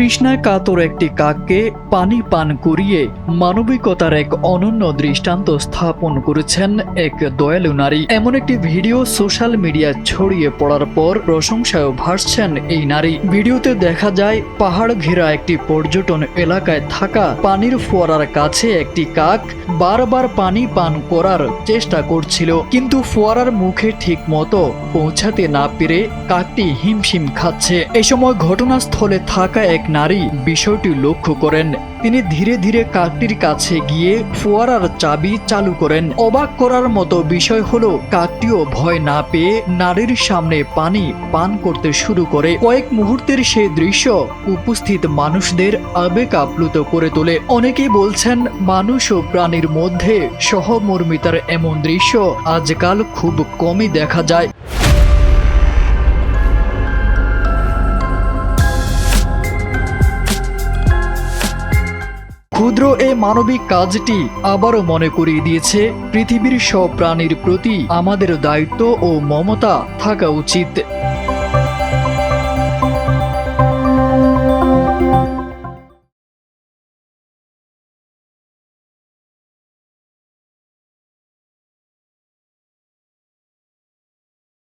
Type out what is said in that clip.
তৃষ্ণায় কাতর একটি কাককে পানি পান করিয়ে মানবিকতার এক অনন্য দৃষ্টান্ত স্থাপন করেছেন এক দয়ালু নারী। এমন একটি ভিডিও সোশ্যাল মিডিয়া ছড়িয়ে পড়ার পর প্রশংসায় ভাসছেন এই নারী। ভিডিওতে দেখা যায় পাহাড় ঘেরা একটি পর্যটন এলাকায় থাকা পানির ফোয়ারার কাছে একটি কাক বারবার পানি পান করার চেষ্টা করছিল, কিন্তু ফোয়ারার মুখে ঠিক মতো পৌঁছাতে না পেরে কাকটি হিমশিম খাচ্ছে। এ সময় ঘটনাস্থলে থাকা এক নারী বিষয়টি লক্ষ্য করেন। তিনি ধীরে ধীরে কাকটির কাছে গিয়ে ফোয়ারার চাবি চালু করেন। অবাক করার মতো বিষয় হলো, কাকটিও ভয় না পেয়ে নারীর সামনে পানি পান করতে শুরু করে। কয়েক মুহূর্তের সেই দৃশ্য উপস্থিত মানুষদের আবেগ আপ্লুত করে তোলে। অনেকেই বলছেন, মানুষ ও প্রাণীর মধ্যে সহমর্মিতার এমন দৃশ্য আজকাল খুব কমই দেখা যায়। ক্ষুদ্র এই মানবিক কাজটি আবারও মনে করিয়ে দিয়েছে, পৃথিবীর সব প্রাণীর প্রতি আমাদের দায়িত্ব ও মমতা থাকা উচিত।